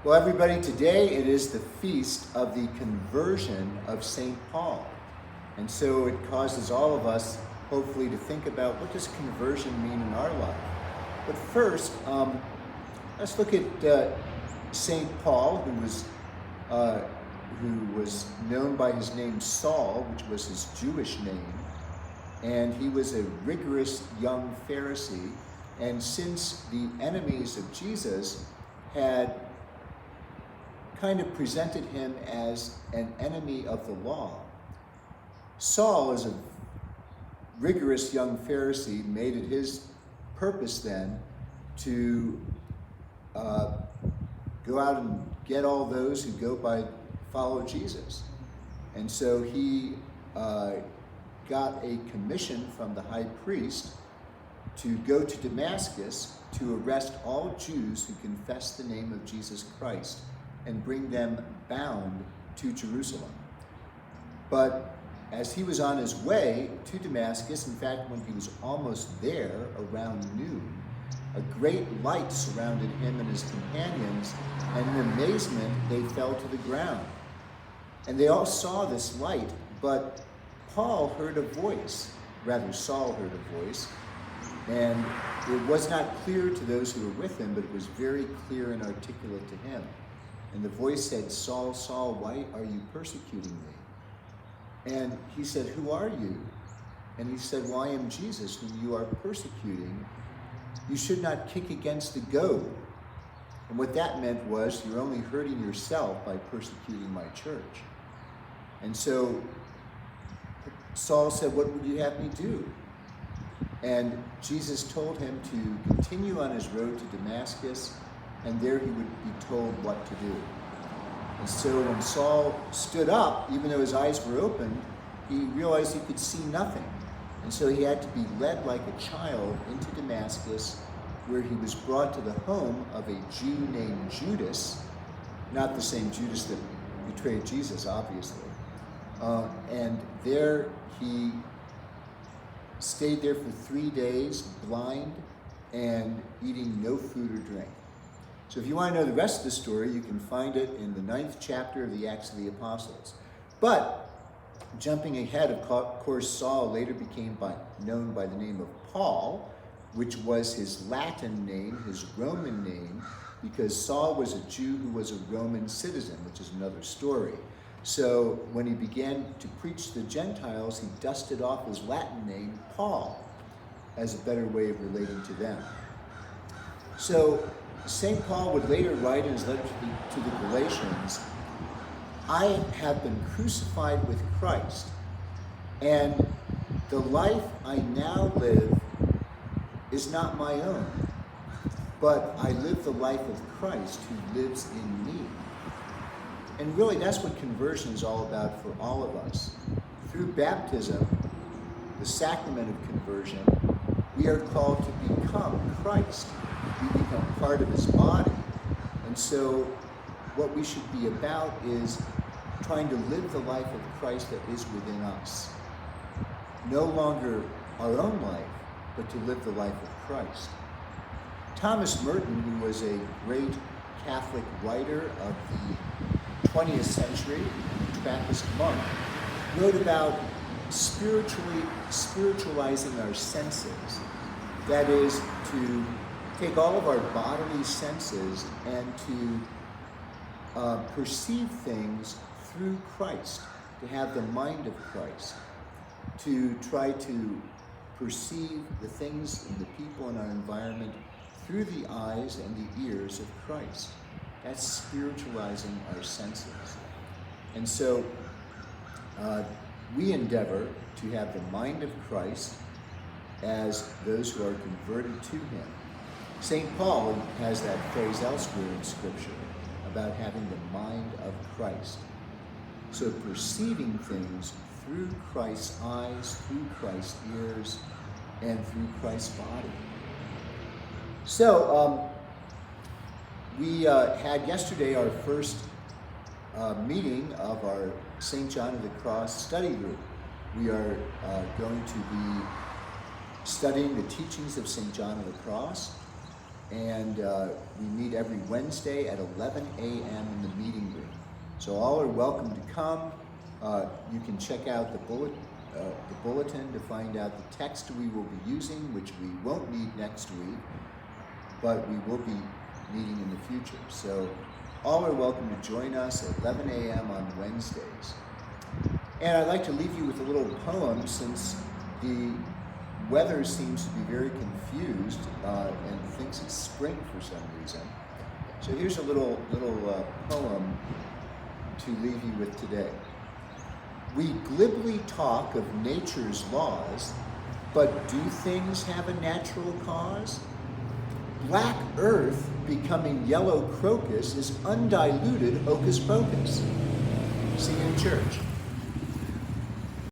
Well, everybody, today it is the feast of the conversion of St. Paul. And so it causes all of us, hopefully, to think about what does conversion mean in our life. But first, let's look at St. Paul, who was known by his name Saul, which was his Jewish name. And he was a rigorous young Pharisee. And since the enemies of Jesus had kind of presented him as an enemy of the law, Saul, as a rigorous young Pharisee, made it his purpose then to go out and get all those who follow Jesus. And so he got a commission from the high priest to go to Damascus to arrest all Jews who confess the name of Jesus Christ and bring them bound to Jerusalem. But as he was on his way to Damascus, in fact, when he was almost there around noon, a great light surrounded him and his companions, and in amazement they fell to the ground. And they all saw this light, but Saul heard a voice, and it was not clear to those who were with him, but it was very clear and articulate to him. And the voice said, "Saul, Saul, why are you persecuting me?" And he said, "Who are you?" And he said, "Well, I am Jesus, whom you are persecuting. You should not kick against the goad." And what that meant was, you're only hurting yourself by persecuting my church. And so Saul said, "What would you have me do?" And Jesus told him to continue on his road to Damascus, and there he would be told what to do. And so when Saul stood up, even though his eyes were open, he realized he could see nothing. And so he had to be led like a child into Damascus, where he was brought to the home of a Jew named Judas, not the same Judas that betrayed Jesus, obviously. And there he stayed there for 3 days, blind and eating no food or drink. So if you want to know the rest of the story, you can find it in the 9th chapter of the Acts of the Apostles. But jumping ahead, of course, Saul later became known by the name of Paul, which was his Latin name, his Roman name, because Saul was a Jew who was a Roman citizen, which is another story. So when he began to preach to the Gentiles, he dusted off his Latin name, Paul, as a better way of relating to them. So St. Paul would later write in his letter to the Galatians, "I have been crucified with Christ, and the life I now live is not my own, but I live the life of Christ who lives in me." And really, that's what conversion is all about for all of us. Through baptism, the sacrament of conversion, we are called to become Christ. We become part of his body. And so what we should be about is trying to live the life of Christ that is within us. No longer our own life, but to live the life of Christ. Thomas Merton, who was a great Catholic writer of the 20th century, Trappist monk, wrote about spiritualizing our senses. That is, to take all of our bodily senses and to perceive things through Christ, to have the mind of Christ, to try to perceive the things and the people in our environment through the eyes and the ears of Christ. That's spiritualizing our senses. And so we endeavor to have the mind of Christ as those who are converted to him. St. Paul has that phrase elsewhere in Scripture about having the mind of Christ. So perceiving things through Christ's eyes, through Christ's ears, and through Christ's body. So we had yesterday our first meeting of our St. John of the Cross study group. We are going to be studying the teachings of St. John of the Cross. And we meet every Wednesday at 11 a.m. in the meeting room. So all are welcome to come. You can check out the bulletin to find out the text we will be using, which we won't need next week, but we will be meeting in the future. So all are welcome to join us at 11 a.m. on Wednesdays. And I'd like to leave you with a little poem, since the weather seems to be very confused and thinks it's spring for some reason. So here's a little poem to leave you with today. We glibly talk of nature's laws, but do things have a natural cause? Black earth becoming yellow crocus is undiluted hocus pocus. See you in church.